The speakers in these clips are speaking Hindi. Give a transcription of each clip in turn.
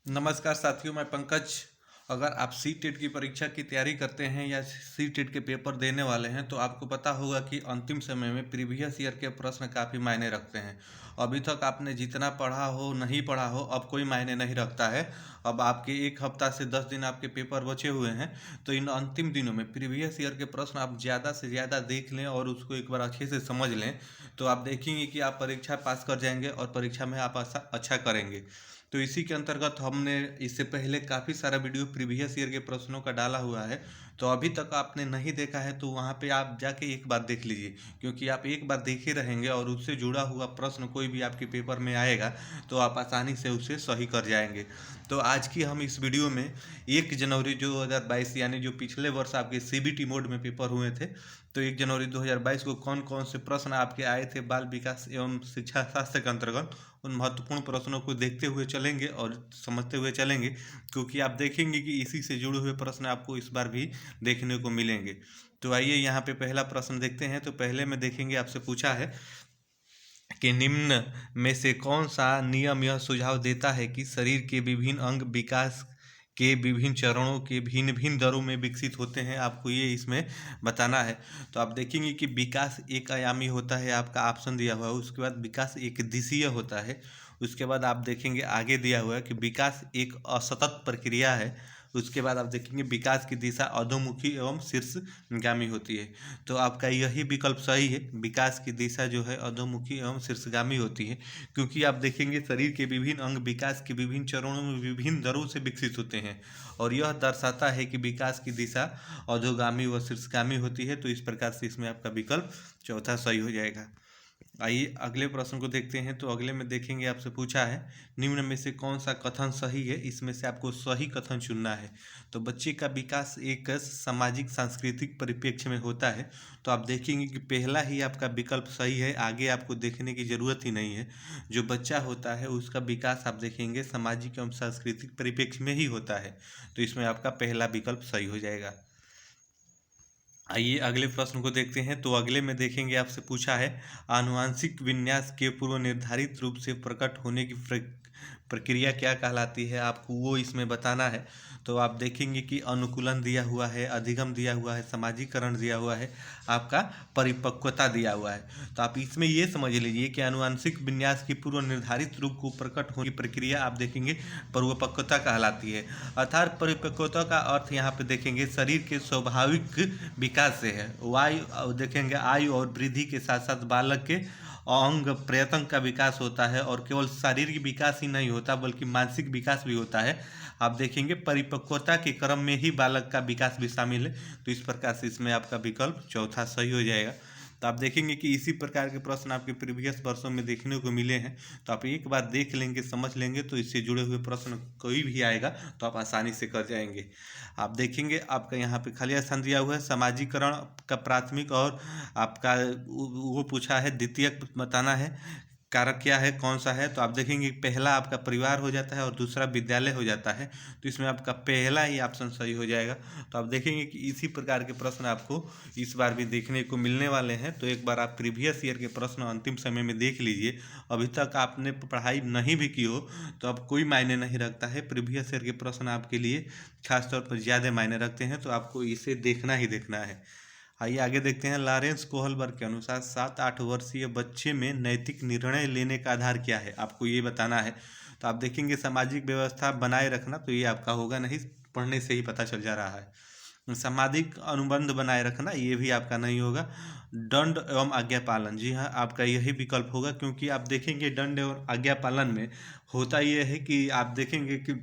नमस्कार साथियों, मैं पंकज। अगर आप सी टेट की परीक्षा की तैयारी करते हैं या सी टेट के पेपर देने वाले हैं तो आपको पता होगा कि अंतिम समय में प्रीवियस ईयर के प्रश्न काफ़ी मायने रखते हैं। अभी तक आपने जितना पढ़ा हो नहीं पढ़ा हो अब कोई मायने नहीं रखता है। अब आपके एक हफ्ता से 10 दिन आपके पेपर बचे हुए हैं, तो इन अंतिम दिनों में प्रीवियस ईयर के प्रश्न आप ज़्यादा से ज़्यादा देख लें और उसको एक बार अच्छे से समझ लें, तो आप देखेंगे कि आप परीक्षा पास कर जाएंगे और परीक्षा में आप अच्छा करेंगे। तो इसी के अंतर्गत हमने इससे पहले काफ़ी सारा वीडियो प्रीवियस ईयर के प्रश्नों का डाला हुआ है। तो अभी तक आपने नहीं देखा है तो वहाँ पे आप जाके एक बार देख लीजिए, क्योंकि आप एक बार देखे रहेंगे और उससे जुड़ा हुआ प्रश्न कोई भी आपके पेपर में आएगा तो आप आसानी से उसे सही कर जाएंगे। तो आज की हम इस वीडियो में 1 जनवरी 2022 यानी जो पिछले वर्ष आपके सीबीटी मोड में पेपर हुए थे, तो 1 जनवरी 2022 को कौन कौन से प्रश्न आपके आए थे बाल विकास एवं शिक्षा शास्त्र के अंतर्गत, उन महत्वपूर्ण प्रश्नों को देखते हुए चलेंगे और समझते हुए चलेंगे, क्योंकि आप देखेंगे कि इसी से जुड़े हुए प्रश्न आपको इस बार भी देखने को मिलेंगे। तो आइए यहाँ पे पहला प्रश्न देखते हैं। तो पहले में देखेंगे, आपसे पूछा है कि निम्न में से कौन सा नियम यह सुझाव देता है कि शरीर के विभिन्न अंग विकास के विभिन्न चरणों के भिन्न भिन्न दरों में विकसित होते हैं। आपको ये इसमें बताना है। तो आप देखेंगे कि विकास एक आयामी होता है, आपका ऑप्शन दिया हुआ है। उसके बाद विकास एक दिशीय होता है। उसके बाद आप देखेंगे आगे दिया हुआ है कि विकास एक असतत प्रक्रिया है। उसके बाद आप देखेंगे विकास की दिशा अधोमुखी एवं शीर्षगामी होती है। तो आपका यही विकल्प सही है, विकास की दिशा जो है अधोमुखी एवं शीर्षगामी होती है, क्योंकि आप देखेंगे शरीर के विभिन्न अंग विकास के विभिन्न चरणों में विभिन्न दरों से विकसित होते हैं, और यह दर्शाता है कि विकास की दिशा अधोगामी व शीर्षगामी होती है। तो इस प्रकार से इसमें आपका विकल्प चौथा सही हो जाएगा। आइए अगले प्रश्न को देखते हैं। तो अगले में देखेंगे, आपसे पूछा है निम्न में से कौन सा कथन सही है। इसमें से आपको सही कथन चुनना है। तो बच्चे का विकास एक सामाजिक सांस्कृतिक परिप्रेक्ष्य में होता है। तो आप देखेंगे कि पहला ही आपका विकल्प सही है, आगे आपको देखने की ज़रूरत ही नहीं है। जो बच्चा होता है उसका विकास आप देखेंगे सामाजिक एवं सांस्कृतिक परिप्रेक्ष्य में ही होता है। तो इसमें आपका पहला विकल्प सही हो जाएगा। आइए अगले प्रश्न को देखते हैं। तो अगले में देखेंगे, आपसे पूछा है आनुवांशिक विन्यास के पूर्व निर्धारित रूप से प्रकट होने की प्रक्रिया क्या कहलाती है, आपको वो इसमें बताना है। तो आप देखेंगे कि अनुकूलन दिया हुआ है, अधिगम दिया हुआ है, समाजीकरण दिया हुआ है, आपका परिपक्वता दिया हुआ है। तो आप इसमें ये समझ लीजिए कि आनुवांशिक विन्यास की पूर्व निर्धारित रूप को प्रकट होने की प्रक्रिया आप देखेंगे परिपक्वता कहलाती है। अर्थात परिपक्वता का अर्थ यहाँ पे देखेंगे शरीर के स्वाभाविक विकास से है। वायु देखेंगे आयु और वृद्धि के साथ साथ बालक के अंग प्रत्यंग का विकास होता है, और केवल शारीरिक विकास ही नहीं होता बल्कि मानसिक विकास भी होता है। आप देखेंगे परिपक्वता के क्रम में ही बालक का विकास भी शामिल है। तो इस प्रकार से इसमें आपका विकल्प चौथा सही हो जाएगा। तो आप देखेंगे कि इसी प्रकार के प्रश्न आपके प्रीवियस वर्षों में देखने को मिले हैं। तो आप एक बार देख लेंगे, समझ लेंगे, तो इससे जुड़े हुए प्रश्न कोई भी आएगा तो आप आसानी से कर जाएंगे। आप देखेंगे आपका यहाँ पे खाली स्थान दिया हुआ है समाजीकरण का प्राथमिक, और आपका वो पूछा है द्वितीयक बताना है कारक क्या है, कौन सा है। तो आप देखेंगे पहला आपका परिवार हो जाता है और दूसरा विद्यालय हो जाता है। तो इसमें आपका पहला ही ऑप्शन सही हो जाएगा। तो आप देखेंगे कि इसी प्रकार के प्रश्न आपको इस बार भी देखने को मिलने वाले हैं। तो एक बार आप प्रीवियस ईयर के प्रश्न अंतिम समय में देख लीजिए। अभी तक आपने पढ़ाई नहीं भी की हो तो अब कोई मायने नहीं रखता है, प्रीवियस ईयर के प्रश्न आपके लिए खासतौर पर ज़्यादा मायने रखते हैं। तो आपको इसे देखना ही देखना है। आइए आगे देखते हैं। लॉरेंस कोहलबर्ग के अनुसार 7-8 वर्षीय बच्चे में नैतिक निर्णय लेने का आधार क्या है, आपको ये बताना है। तो आप देखेंगे सामाजिक व्यवस्था बनाए रखना, तो ये आपका होगा नहीं, पढ़ने से ही पता चल जा रहा है। सामाजिक अनुबंध बनाए रखना, ये भी आपका नहीं होगा। दंड एवं आज्ञा पालन, जी हाँ आपका यही विकल्प होगा, क्योंकि आप देखेंगे दंड एवं आज्ञा पालन में होता ये है कि आप देखेंगे कि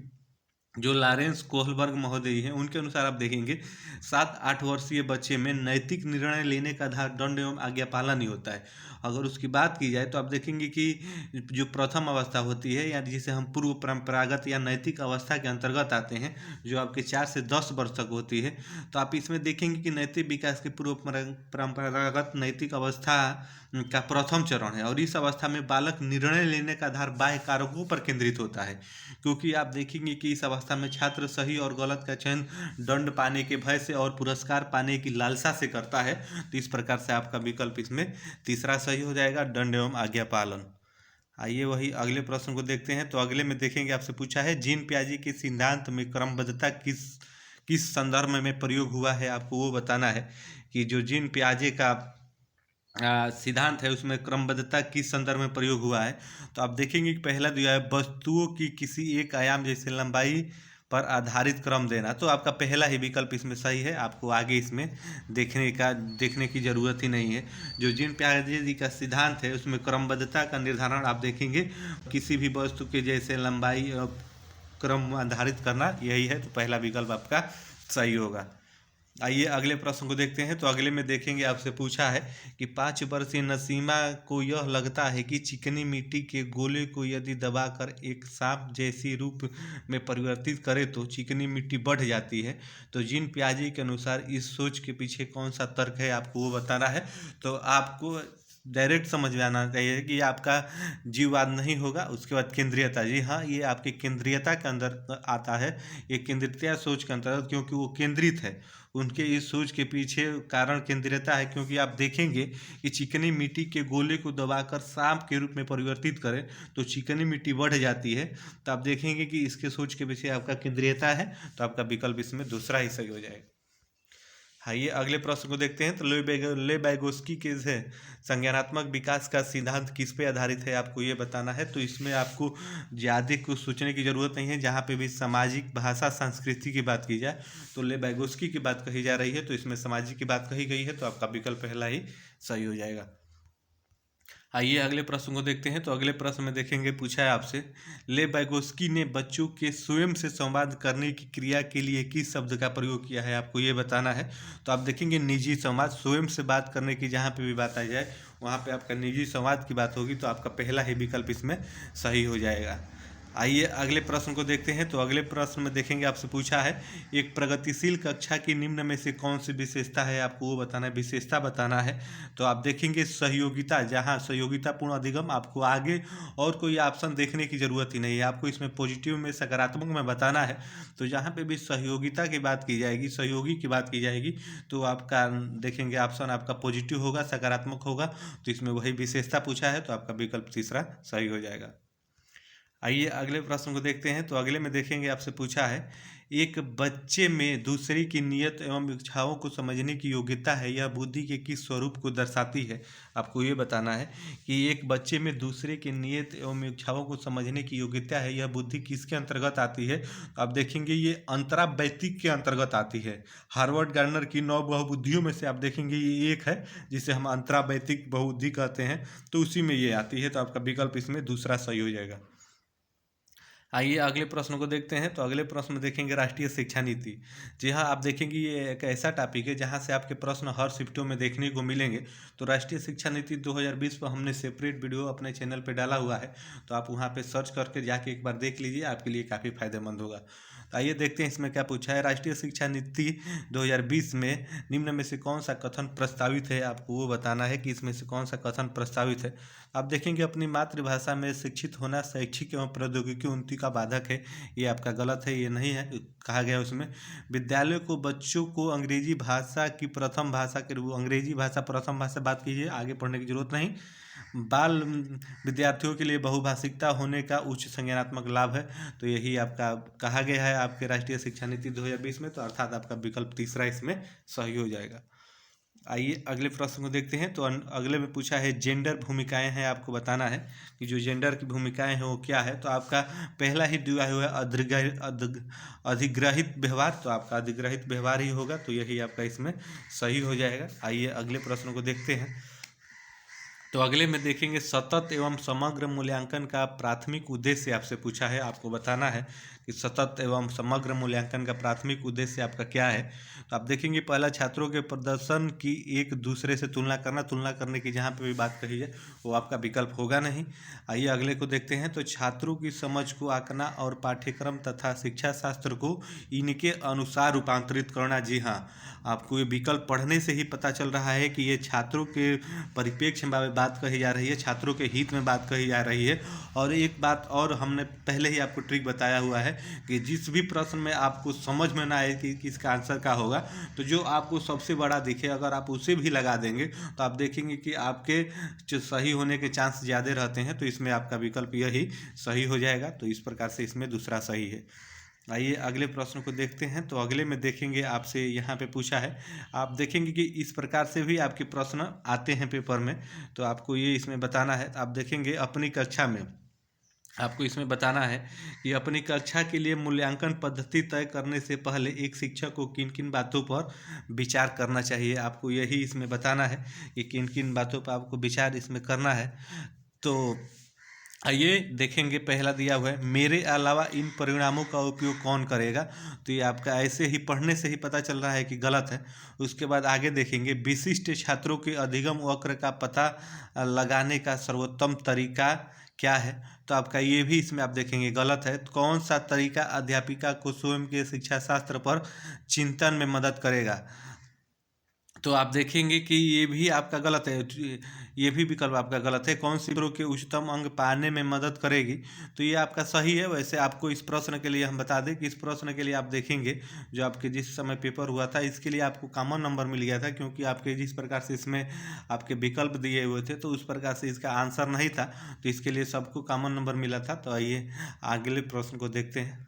जो लॉरेंस कोहलबर्ग महोदय हैं उनके अनुसार आप देखेंगे 7-8 वर्षीय बच्चे में नैतिक निर्णय लेने का आधार दंड एवं आज्ञा पालन ही होता है। अगर उसकी बात की जाए तो आप देखेंगे कि जो प्रथम अवस्था होती है या जिसे हम पूर्व परंपरागत या नैतिक अवस्था के अंतर्गत आते हैं, जो आपके 4 से 10 वर्ष तक होती है। तो आप इसमें देखेंगे कि नैतिक विकास की पूर्व परंपरागत नैतिक अवस्था का प्रथम चरण है, और इस अवस्था में बालक निर्णय लेने का आधार बाह्य कारकों पर केंद्रित होता है, क्योंकि आप देखेंगे कि इस अवस्था में छात्र सही और गलत का चयन दंड पाने के भय से और पुरस्कार पाने की लालसा से करता है। तो इस प्रकार से आपका विकल्प इसमें तीसरा सही हो जाएगा, दंड एवं आज्ञा पालन। आइए वही अगले प्रश्न को देखते हैं। तो अगले में देखेंगे, आपसे पूछा है जीन पियाजे के सिद्धांत में क्रमबद्धता किस किस संदर्भ में प्रयोग हुआ है, आपको वो बताना है कि जो जीन पियाजे का सिद्धांत है उसमें क्रमबद्धता किस संदर्भ में प्रयोग हुआ है। तो आप देखेंगे कि पहला दिया है वस्तुओं की किसी एक आयाम जैसे लंबाई पर आधारित क्रम देना। तो आपका पहला ही विकल्प इसमें सही है, आपको आगे इसमें देखने की ज़रूरत ही नहीं है। जो जीन पियाजे जी का सिद्धांत है उसमें क्रमबद्धता का निर्धारण आप देखेंगे किसी भी वस्तु के जैसे लंबाई क्रम आधारित करना, यही है। तो पहला विकल्प आपका सही होगा। आइए अगले प्रश्न को देखते हैं। तो अगले में देखेंगे, आपसे पूछा है कि 5 वर्षीय नसीमा को यह लगता है कि चिकनी मिट्टी के गोले को यदि दबाकर एक सांप जैसी रूप में परिवर्तित करे तो चिकनी मिट्टी बढ़ जाती है। तो जीन पियाजे के अनुसार इस सोच के पीछे कौन सा तर्क है, आपको वो बताना है। तो आपको डायरेक्ट समझ में आना चाहिए कि ये आपका जीववाद नहीं होगा। उसके बाद केंद्रीयता, जी हाँ, ये आपके केंद्रीयता के अंदर आता है। ये केंद्रीयता सोच के अंतर्गत, क्योंकि वो केंद्रित है, उनके इस सोच के पीछे कारण केंद्रीयता है। क्योंकि आप देखेंगे कि चिकनी मिट्टी के गोले को दबाकर सांप के रूप में परिवर्तित करें तो चिकनी मिट्टी बढ़ जाती है। तो आप देखेंगे कि इसके सोच के पीछे आपका केंद्रीयता है। तो आपका विकल्प इसमें दूसरा ही सही हो जाएगा। आइए अगले प्रश्न को देखते हैं। तो लेबैगोस्की के से संज्ञानात्मक विकास का सिद्धांत किस पे आधारित है, आपको ये बताना है। तो इसमें आपको ज़्यादा कुछ सोचने की ज़रूरत नहीं है। जहाँ पे भी सामाजिक भाषा संस्कृति की बात की जाए तो लेबैगोस्की की बात कही जा रही है, तो इसमें सामाजिक की बात कही गई है। तो आपका विकल्प पहला ही सही हो जाएगा। आइए अगले प्रश्न को देखते हैं। तो अगले प्रश्न में देखेंगे, पूछा है आपसे लेबैगोस्की ने बच्चों के स्वयं से संवाद करने की क्रिया के लिए किस शब्द का प्रयोग किया है, आपको ये बताना है। तो आप देखेंगे निजी संवाद, स्वयं से बात करने की जहाँ पे भी बात आ जाए वहाँ पे आपका निजी संवाद की बात होगी। तो आपका पहला ही विकल्प इसमें सही हो जाएगा। आइए अगले प्रश्न को देखते हैं। तो अगले प्रश्न में देखेंगे, आपसे पूछा है एक प्रगतिशील कक्षा की निम्न में से कौन सी विशेषता है, आपको वो बताना है, विशेषता बताना है। तो आप देखेंगे सहयोगिता, जहाँ सहयोगितापूर्ण अधिगम, आपको आगे और कोई ऑप्शन देखने की ज़रूरत ही नहीं है, आपको इसमें पॉजिटिव में सकारात्मक में बताना है। तो जहाँ पे भी सहयोगिता की बात की जाएगी, सहयोगी की बात की जाएगी, तो आपका देखेंगे ऑप्शन आपका पॉजिटिव होगा, सकारात्मक होगा। तो इसमें वही विशेषता पूछा है। तो आपका विकल्प तीसरा सही हो जाएगा। आइए अगले प्रश्न को देखते हैं। तो अगले में देखेंगे, आपसे पूछा है एक बच्चे में दूसरे की नियत एवं इच्छाओं को समझने की योग्यता है, यह बुद्धि के किस स्वरूप को दर्शाती है, आपको ये बताना है कि एक बच्चे में दूसरे की नियत एवं इच्छाओं को समझने की योग्यता है, यह बुद्धि किसके अंतर्गत आती है। तो आप देखेंगे ये अंतरावैतिक के अंतर्गत आती है। हार्वर्ड गार्डनर की 9 बहुबुद्धियों में से आप देखेंगे ये एक है जिसे हम अंतरावैतिक बहुबुद्धि कहते हैं। तो उसी में ये आती है। तो आपका विकल्प इसमें दूसरा सही हो जाएगा। आइए अगले प्रश्न को देखते हैं। तो अगले प्रश्न में देखेंगे राष्ट्रीय शिक्षा नीति। जी हाँ, आप देखेंगे ये एक ऐसा टॉपिक है जहाँ से आपके प्रश्न हर शिफ्टों में देखने को मिलेंगे। तो राष्ट्रीय शिक्षा नीति 2020 पर हमने सेपरेट वीडियो अपने चैनल पे डाला हुआ है, तो आप वहाँ पे सर्च करके जाके एक बार देख लीजिए, आपके लिए काफ़ी फायदेमंद होगा। तो आइए देखते हैं इसमें क्या पूछा है। राष्ट्रीय शिक्षा नीति 2020 में निम्न में से कौन सा कथन प्रस्तावित है, आपको वो बताना है कि इसमें से कौन सा कथन प्रस्तावित है। आप देखेंगे अपनी मातृभाषा में शिक्षित होना शैक्षिक एवं प्रौद्योगिकी उन्नति का बाधक है, ये आपका गलत है, ये नहीं है। कहा गया उसमें विद्यालय को बच्चों को अंग्रेजी भाषा की प्रथम भाषा के रूप, अंग्रेजी भाषा प्रथम भाषा बात कीजिए, आगे पढ़ने की जरूरत नहीं। बाल विद्यार्थियों के लिए बहुभाषिकता होने का उच्च संज्ञानात्मक लाभ है। तो यही आपका कहा गया है आपके राष्ट्रीय शिक्षा नीति 2020 में। तो अर्थात आपका विकल्प तीसरा इसमें सही हो जाएगा। आइए अगले प्रश्न को देखते हैं। तो अगले में पूछा है जेंडर भूमिकाएं हैं, आपको बताना है कि जो जेंडर की भूमिकाएं हैं वो क्या है। तो आपका पहला ही दिया हुआ है अधिग्रहित व्यवहार। तो आपका अधिग्रहित व्यवहार ही होगा। तो यही आपका इसमें सही हो जाएगा। आइए अगले प्रश्न को देखते हैं। तो अगले में देखेंगे सतत एवं समग्र मूल्यांकन का प्राथमिक उद्देश्य आपसे पूछा है, आपको बताना है कि सतत एवं समग्र मूल्यांकन का प्राथमिक उद्देश्य आपका क्या है। तो आप देखेंगे पहला छात्रों के प्रदर्शन की एक दूसरे से तुलना करने की जहाँ पे भी बात कही है वो आपका विकल्प होगा नहीं। आइए अगले को देखते हैं। तो छात्रों की समझ को आंकना और पाठ्यक्रम तथा शिक्षा शास्त्र को इनके अनुसार रूपांतरित करना। जी हाँ, आपको ये विकल्प पढ़ने से ही पता चल रहा है कि ये छात्रों के परिप्रेक्ष्य में बात कही जा रही है, छात्रों के हित में बात कही जा रही है। और एक बात और हमने पहले ही आपको ट्रिक बताया हुआ है कि जिस भी प्रश्न में आपको समझ में ना आए कि किसका आंसर का होगा, तो जो आपको सबसे बड़ा दिखे अगर आप उसे भी लगा देंगे तो आप देखेंगे कि आपके जो सही होने के चांस ज़्यादा रहते हैं। तो इसमें आपका विकल्प यही सही हो जाएगा। तो इस प्रकार से इसमें दूसरा सही है। आइए अगले प्रश्न को देखते हैं। तो अगले में देखेंगे आपसे यहाँ पे पूछा है, आप देखेंगे कि इस प्रकार से भी आपके प्रश्न आते हैं पेपर में। तो आपको ये इसमें बताना है। आप देखेंगे अपनी कक्षा में आपको इसमें बताना है कि अपनी कक्षा के लिए मूल्यांकन पद्धति तय करने से पहले एक शिक्षक को किन किन बातों पर विचार करना चाहिए। आपको यही इसमें बताना है कि किन किन बातों पर आपको विचार इसमें करना है। तो आइए देखेंगे, पहला दिया हुआ है, मेरे अलावा इन परिणामों का उपयोग कौन करेगा। तो ये आपका ऐसे ही पढ़ने से ही पता चल रहा है कि गलत है। उसके बाद आगे देखेंगे, विशिष्ट छात्रों के अधिगम वक्र का पता लगाने का सर्वोत्तम तरीका क्या है। तो आपका ये भी इसमें आप देखेंगे गलत है। तो कौन सा तरीका अध्यापिका को स्वयं के शिक्षा शास्त्र पर चिंतन में मदद करेगा। तो आप देखेंगे कि ये भी आपका गलत है, ये भी विकल्प आपका गलत है। कौन सी छात्रों के उच्चतम अंक पाने में मदद करेगी। तो ये आपका सही है। वैसे आपको इस प्रश्न के लिए हम बता दें कि इस प्रश्न के लिए आप देखेंगे जो आपके जिस समय पेपर हुआ था इसके लिए आपको कॉमन नंबर मिल गया था, क्योंकि आपके जिस प्रकार से इसमें आपके विकल्प दिए हुए थे तो उस प्रकार से इसका आंसर नहीं था। तो इसके लिए सबको कॉमन नंबर मिला था। तो आइए अगले प्रश्न को देखते हैं।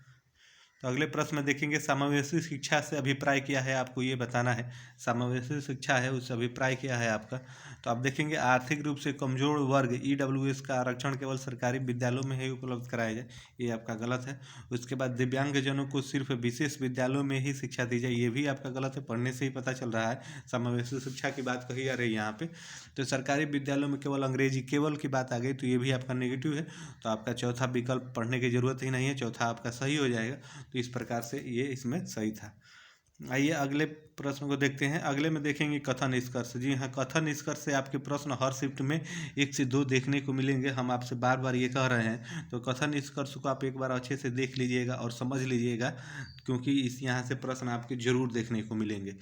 तो अगले प्रश्न में देखेंगे, समावेशी शिक्षा से अभिप्राय क्या है। आपको ये बताना है समावेशी शिक्षा है उससे अभिप्राय क्या है आपका। तो आप देखेंगे, आर्थिक रूप से कमजोर वर्ग EWS का आरक्षण केवल सरकारी विद्यालयों में ही उपलब्ध कराया जाए। ये आपका गलत है। उसके बाद दिव्यांगजनों को सिर्फ विशेष विद्यालयों में ही शिक्षा दी जाए। ये भी आपका गलत है। पढ़ने से ही पता चल रहा है समावेशी शिक्षा की बात कही जा रही है यहाँ पे। तो सरकारी विद्यालयों में केवल अंग्रेजी केवल की बात आ गई। तो ये भी आपका नेगेटिव है। तो आपका चौथा विकल्प पढ़ने की जरूरत ही नहीं है, चौथा आपका सही हो जाएगा। तो इस प्रकार से ये इसमें सही था। आइए अगले प्रश्न को देखते हैं। अगले में देखेंगे कथन निष्कर्ष। जी हाँ, कथन निष्कर्ष से आपके प्रश्न हर शिफ्ट में 1 से 2 देखने को मिलेंगे। हम आपसे बार बार ये कह रहे हैं। तो कथन निष्कर्ष को आप एक बार अच्छे से देख लीजिएगा और समझ लीजिएगा, क्योंकि इस यहाँ से प्रश्न आपके जरूर देखने को मिलेंगे।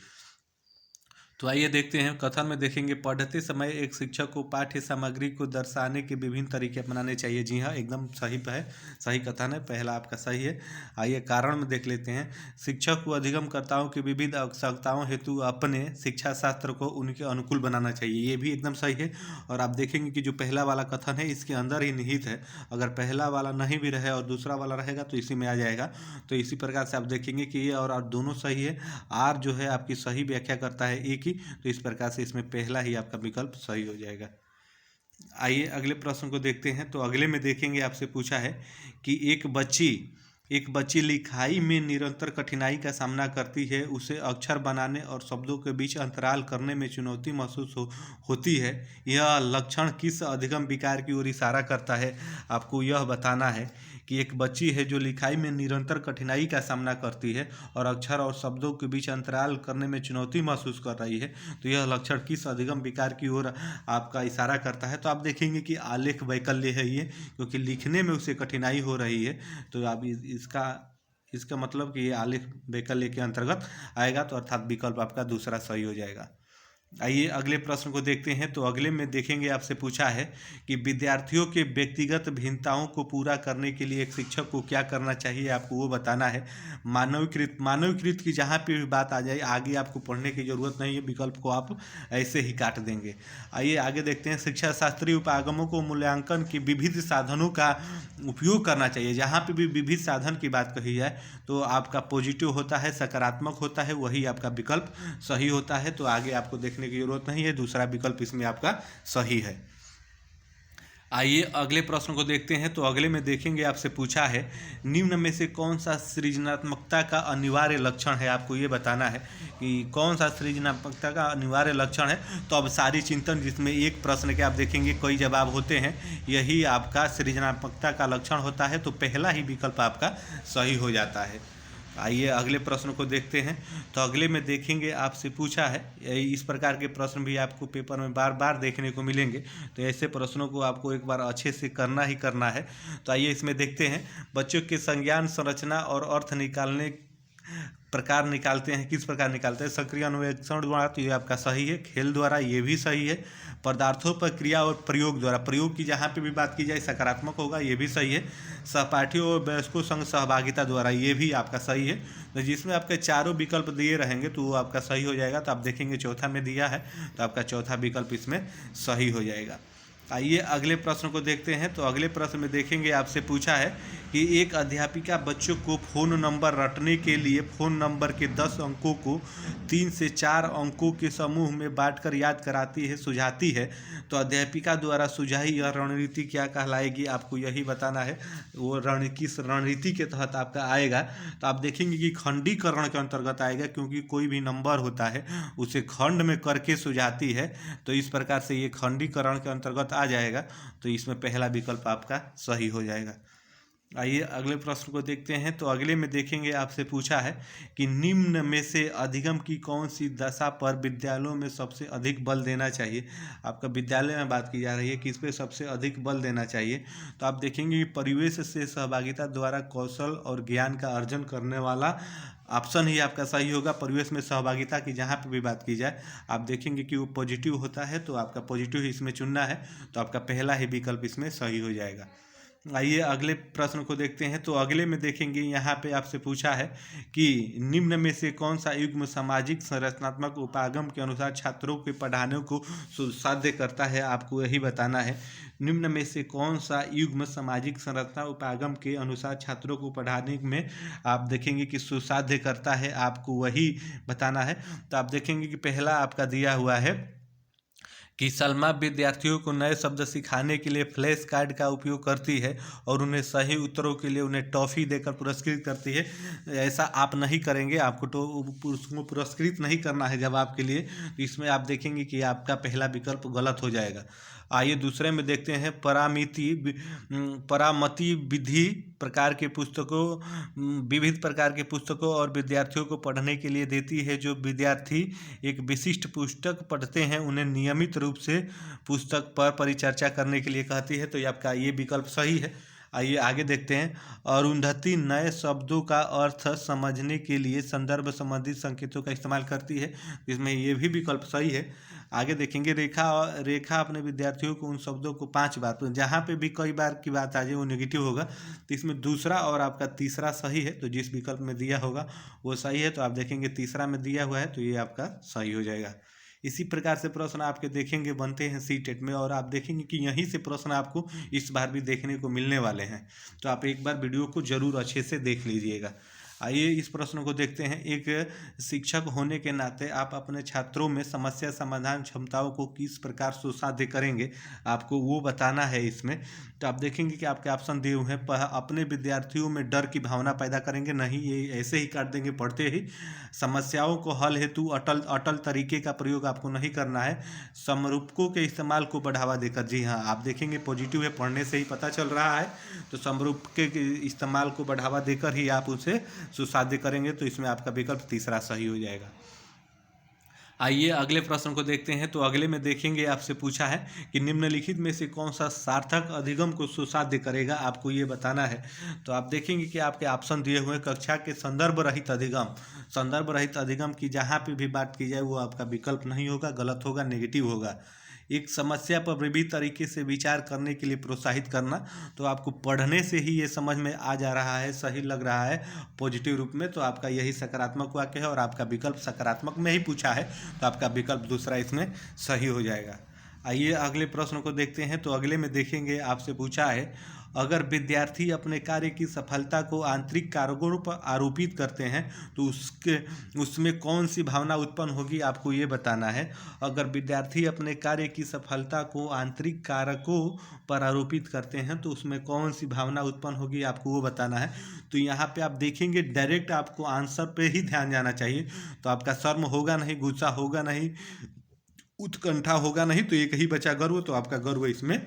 तो आइए देखते हैं। कथन में देखेंगे, पढ़ते समय एक शिक्षक को पाठ्य सामग्री को दर्शाने के विभिन्न तरीके अपनाने चाहिए। जी हाँ, एकदम सही है, सही कथन है, पहला आपका सही है। आइए कारण में देख लेते हैं। शिक्षक को अधिगमकर्ताओं की विविध आवश्यकताओं हेतु अपने शिक्षा शास्त्र को उनके अनुकूल बनाना चाहिए। ये भी एकदम सही है। और आप देखेंगे कि जो पहला वाला कथन है इसके अंदर ही निहित है। अगर पहला वाला नहीं भी रहे और दूसरा वाला रहेगा तो इसी में आ जाएगा। तो इसी प्रकार से आप देखेंगे कि ये और दोनों सही है। आर जो है आपकी सही व्याख्या करता है एक। तो इस प्रकार से इसमें पहला ही आपका विकल्प सही हो जाएगा। आइए अगले प्रश्न को देखते हैं। तो अगले में देखेंगे, आपसे पूछा है कि एक बच्ची लिखाई में निरंतर कठिनाई का सामना करती है। उसे अक्षर बनाने और शब्दों के बीच अंतराल करने में चुनौती महसूस होती है। यह लक्षण किस अधिगम विकार की ओर इशारा करता है। आपको यह बताना है कि एक बच्ची है जो लिखाई में निरंतर कठिनाई का सामना करती है और अक्षर और शब्दों के बीच अंतराल करने में चुनौती महसूस कर रही है। तो यह लक्षण किस अधिगम विकार की ओर आपका इशारा करता है। तो आप देखेंगे कि आलेख वैकल्य है ये, क्योंकि लिखने में उसे कठिनाई हो रही है। तो आप इसका मतलब कि ये आलेख वैकल्य के अंतर्गत आएगा। तो अर्थात विकल्प आपका दूसरा सही हो जाएगा। आइए अगले प्रश्न को देखते हैं। तो अगले में देखेंगे, आपसे पूछा है कि विद्यार्थियों के व्यक्तिगत भिन्नताओं को पूरा करने के लिए एक शिक्षक को क्या करना चाहिए। आपको वो बताना है। मानवीकृत की जहाँ पे भी बात आ जाए आगे आपको पढ़ने की जरूरत नहीं है, विकल्प को आप ऐसे ही काट देंगे। आइए आगे देखते हैं। शिक्षा शास्त्रीय उपागमों को मूल्यांकन के विविध साधनों का उपयोग करना चाहिए। जहाँ पे भी विविध साधन की बात कही जाए तो आपका पॉजिटिव होता है, सकारात्मक होता है, वही आपका विकल्प सही होता है। तो आगे आपको देखने की जरूरत नहीं है, दूसरा विकल्प इसमें आपका सही है। आइए अगले प्रश्न को देखते हैं। तो अगले में देखेंगे, आपसे पूछा है निम्न में से कौन सा सृजनात्मकता का अनिवार्य लक्षण है। आपको ये बताना है कि कौन सा सृजनात्मकता का अनिवार्य लक्षण है। तो अब सारी चिंतन जिसमें एक प्रश्न के आप देखेंगे कई जवाब होते हैं, यही आपका सृजनात्मकता का लक्षण होता है। तो पहला ही विकल्प आपका सही हो जाता है। आइए अगले प्रश्न को देखते हैं। तो अगले में देखेंगे, आपसे पूछा है, इस प्रकार के प्रश्न भी आपको पेपर में बार बार देखने को मिलेंगे। तो ऐसे प्रश्नों को आपको एक बार अच्छे से करना ही करना है। तो आइए इसमें देखते हैं, बच्चों के संज्ञान संरचना और अर्थ निकालने प्रकार निकालते हैं, किस प्रकार निकालते हैं? सक्रिय अन्वेषण द्वारा, तो ये आपका सही है। खेल द्वारा, ये भी सही है। पदार्थों पर क्रिया और प्रयोग द्वारा, प्रयोग की जहाँ पे भी बात की जाए सकारात्मक होगा, ये भी सही है। सहपाठियों और वयस्कों संग सहभागिता द्वारा, ये भी आपका सही है। तो जिसमें आपके चारों विकल्प दिए रहेंगे तो वो आपका सही हो जाएगा। तो आप देखेंगे चौथा में दिया है, तो आपका चौथा विकल्प इसमें सही हो जाएगा। आइए अगले प्रश्न को देखते हैं। तो अगले प्रश्न में देखेंगे, आपसे पूछा है कि एक अध्यापिका बच्चों को फ़ोन नंबर रटने के लिए फ़ोन नंबर के 10 अंकों को 3 से 4 अंकों के समूह में बांटकर याद कराती है, सुझाती है। तो अध्यापिका द्वारा सुझाई यह रणनीति क्या कहलाएगी? आपको यही बताना है। वो किस रणनीति के तहत आपका आएगा? तो आप देखेंगे कि खंडीकरण के अंतर्गत आएगा, क्योंकि कोई भी नंबर होता है उसे खंड में करके सुझाती है। तो इस प्रकार से ये खंडीकरण के अंतर्गत आ जाएगा। तो इसमें पहला विकल्प आपका सही हो जाएगा। आइए अगले प्रश्न को देखते हैं। तो अगले में देखेंगे, आपसे पूछा है कि निम्न में से अधिगम की कौन सी दशा पर विद्यालयों में सबसे अधिक बल देना चाहिए? आपका विद्यालय में बात की जा रही है, किस पे सबसे अधिक बल देना चाहिए? तो आप देखेंगे कि परिवेश से सहभागिता द्वारा कौशल और ज्ञान का अर्जन करने वाला ऑप्शन ही आपका सही होगा। परिवेश में सहभागिता की जहाँ पे भी बात की जाए, आप देखेंगे कि वो पॉजिटिव होता है, तो आपका पॉजिटिव ही इसमें चुनना है। तो आपका पहला ही विकल्प इसमें सही हो जाएगा। आइए अगले प्रश्न को देखते हैं। तो अगले में देखेंगे, यहाँ पे आपसे पूछा है कि निम्न में से कौन सा युग्म सामाजिक संरचनात्मक उपागम के अनुसार छात्रों के पढ़ाने को सुसाध्य करता है? आपको यही बताना है। निम्न में से कौन सा युग्म सामाजिक संरचना उपागम के अनुसार छात्रों को पढ़ाने में आप देखेंगे कि सुसाध्य करता है, आपको वही बताना है। तो आप देखेंगे कि पहला आपका दिया हुआ है कि सलमा विद्यार्थियों को नए शब्द सिखाने के लिए फ्लैश कार्ड का उपयोग करती है और उन्हें सही उत्तरों के लिए उन्हें टॉफ़ी देकर पुरस्कृत करती है। ऐसा आप नहीं करेंगे, आपको तो उसको पुरस्कृत नहीं करना है जवाब के लिए। तो इसमें आप देखेंगे कि आपका पहला विकल्प गलत हो जाएगा। आइए दूसरे में देखते हैं। परामति विधि प्रकार के पुस्तकों, विविध प्रकार के पुस्तकों और विद्यार्थियों को पढ़ने के लिए देती है। जो विद्यार्थी एक विशिष्ट पुस्तक पढ़ते हैं उन्हें नियमित रूप से पुस्तक पर परिचर्चा करने के लिए कहती है। तो ये आपका ये विकल्प सही है। आइए आगे देखते हैं। अरुंधति नए शब्दों का अर्थ समझने के लिए संदर्भ संबंधित संकेतों का इस्तेमाल करती है। इसमें ये भी विकल्प सही है। आगे देखेंगे, रेखा अपने विद्यार्थियों को उन शब्दों को 5 बार, तो जहाँ पे भी कई बार की बात आ जाए वो नेगेटिव होगा। तो इसमें दूसरा और आपका तीसरा सही है। तो जिस विकल्प में दिया होगा वो सही है। तो आप देखेंगे तीसरा में दिया हुआ है, तो ये आपका सही हो जाएगा। इसी प्रकार से प्रश्न आपके देखेंगे बनते हैं सीटेट में, और आप देखेंगे कि यहीं से प्रश्न आपको इस बार भी देखने को मिलने वाले हैं। तो आप एक बार वीडियो को जरूर अच्छे से देख लीजिएगा। आइए इस प्रश्न को देखते हैं। एक शिक्षक होने के नाते आप अपने छात्रों में समस्या समाधान क्षमताओं को किस प्रकार सुसाध्य करेंगे, आपको वो बताना है इसमें। तो आप देखेंगे कि आपके ऑप्शन दिए हुए हैं। अपने विद्यार्थियों में डर की भावना पैदा करेंगे, नहीं, ये ऐसे ही काट देंगे पढ़ते ही। समस्याओं को हल हेतु अटल तरीके का प्रयोग आपको नहीं करना है। समरूपकों के इस्तेमाल को बढ़ावा देकर, जी हाँ, आप देखेंगे पॉजिटिव है, पढ़ने से ही पता चल रहा है। तो समरूपके के इस्तेमाल को बढ़ावा देकर ही आप उसे सुसाध्य करेंगे। तो इसमें आपका विकल्प तीसरा सही हो जाएगा। आइए अगले प्रश्न को देखते हैं। तो अगले में देखेंगे, आपसे पूछा है कि निम्नलिखित में से कौन सा सार्थक अधिगम को सुसाध्य करेगा, आपको ये बताना है। तो आप देखेंगे कि आपके ऑप्शन दिए हुए कक्षा के संदर्भ रहित अधिगम की जहाँ पे भी बात की जाए वो आपका विकल्प नहीं होगा, गलत होगा, नेगेटिव होगा। एक समस्या पर विविध तरीके से विचार करने के लिए प्रोत्साहित करना, तो आपको पढ़ने से ही ये समझ में आ जा रहा है, सही लग रहा है पॉजिटिव रूप में, तो आपका यही सकारात्मक वाक्य है और आपका विकल्प सकारात्मक में ही पूछा है। तो आपका विकल्प दूसरा इसमें सही हो जाएगा। आइए अगले प्रश्न को देखते हैं। तो अगले में देखेंगे, आपसे पूछा है अगर विद्यार्थी अपने कार्य की सफलता को आंतरिक कारकों पर आरोपित करते हैं तो उसमें कौन सी भावना उत्पन्न होगी, आपको ये बताना है। अगर विद्यार्थी अपने कार्य की सफलता को आंतरिक कारकों पर आरोपित करते हैं तो उसमें कौन सी भावना उत्पन्न होगी, आपको वो बताना है। तो यहाँ पे आप देखेंगे डायरेक्ट आपको आंसर पे ही ध्यान जाना चाहिए। तो आपका शर्म होगा नहीं, गुस्सा होगा नहीं, उत्कंठा होगा नहीं, तो एक ही बचा गर्व, तो आपका गर्व इसमें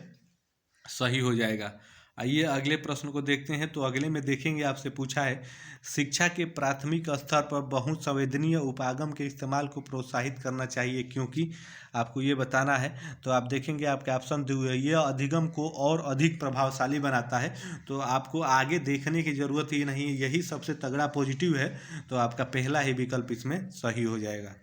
सही हो जाएगा। आइए अगले प्रश्न को देखते हैं। तो अगले में देखेंगे, आपसे पूछा है शिक्षा के प्राथमिक स्तर पर बहुत संवेदनीय उपागम के इस्तेमाल को प्रोत्साहित करना चाहिए, क्योंकि आपको ये बताना है। तो आप देखेंगे आपके ऑप्शन दिए हुए हैं, यह अधिगम को और अधिक प्रभावशाली बनाता है। तो आपको आगे देखने की ज़रूरत ही नहीं है, यही सबसे तगड़ा पॉजिटिव है। तो आपका पहला ही विकल्प इसमें सही हो जाएगा।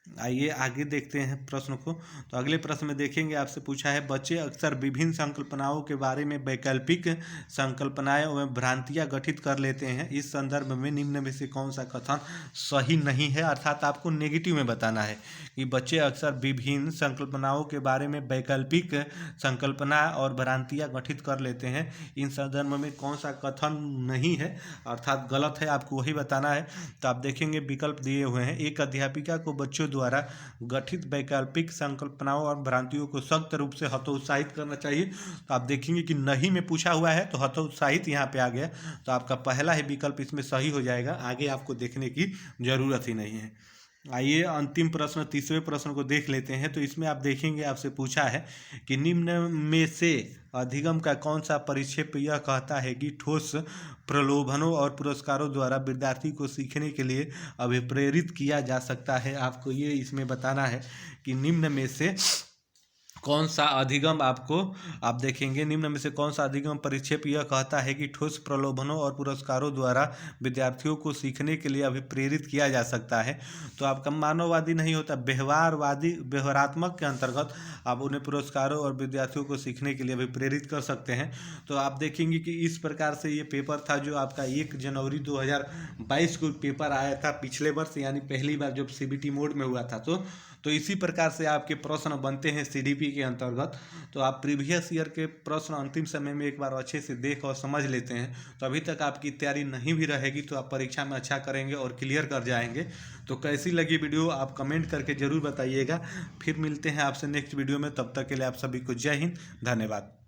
आइए आगे देखते हैं प्रश्न को। तो अगले प्रश्न में देखेंगे, आपसे पूछा है बच्चे अक्सर विभिन्न संकल्पनाओं के बारे में वैकल्पिक संकल्पनाएं एवं भ्रांतियां गठित कर लेते हैं। इस संदर्भ में निम्न में से कौन सा कथन सही नहीं है, अर्थात आपको नेगेटिव में बताना है कि बच्चे अक्सर विभिन्न संकल्पनाओं के बारे में वैकल्पिक संकल्पना और भ्रांतियां गठित कर लेते हैं। इन संदर्भ में कौन सा कथन नहीं है, अर्थात गलत है, आपको वही बताना है। तो आप देखेंगे विकल्प दिए हुए हैं, एक अध्यापिका को बच्चों द्वारा गठित वैकल्पिक संकल्पनाओं और भ्रांतियों को सख्त रूप से हतोत्साहित करना चाहिए। तो आप देखेंगे कि नहीं में पूछा हुआ है, तो हतोत्साहित यहाँ पे आ गया। तो आपका पहला ही विकल्प इसमें सही हो जाएगा, आगे आपको देखने की जरूरत ही नहीं है। आइए अंतिम प्रश्न, तीसरे प्रश्न को देख लेते हैं। तो इसमें आप देखेंगे, आपसे पूछा है कि निम्न में से अधिगम का कौन सा परिक्षेप यह कहता है कि ठोस प्रलोभनों और पुरस्कारों द्वारा विद्यार्थी को सीखने के लिए अभिप्रेरित किया जा सकता है। आपको ये इसमें बताना है कि निम्न में से कौन सा अधिगम आपको, आप देखेंगे निम्न में से कौन सा अधिगम परिक्षेप यह कहता है कि ठोस प्रलोभनों और पुरस्कारों द्वारा विद्यार्थियों को सीखने के लिए अभिप्रेरित किया जा सकता है। तो आपका मानववादी नहीं होता, व्यवहारवादी, व्यवहारात्मक के अंतर्गत आप उन्हें पुरस्कारों और विद्यार्थियों को सीखने के लिए अभिप्रेरित कर सकते हैं। तो आप देखेंगे कि इस प्रकार से ये पेपर था जो आपका 1 जनवरी 2022 को पेपर आया था पिछले वर्ष, यानी पहली बार जब CBT मोड में हुआ था। तो इसी प्रकार से आपके प्रश्न बनते हैं CDP के अंतर्गत। तो आप प्रीवियस ईयर के प्रश्न अंतिम समय में एक बार अच्छे से देख और समझ लेते हैं, तो अभी तक आपकी तैयारी नहीं भी रहेगी तो आप परीक्षा में अच्छा करेंगे और क्लियर कर जाएंगे। तो कैसी लगी वीडियो आप कमेंट करके ज़रूर बताइएगा। फिर मिलते हैं आपसे नेक्स्ट वीडियो में, तब तक के लिए आप सभी को जय हिंद, धन्यवाद।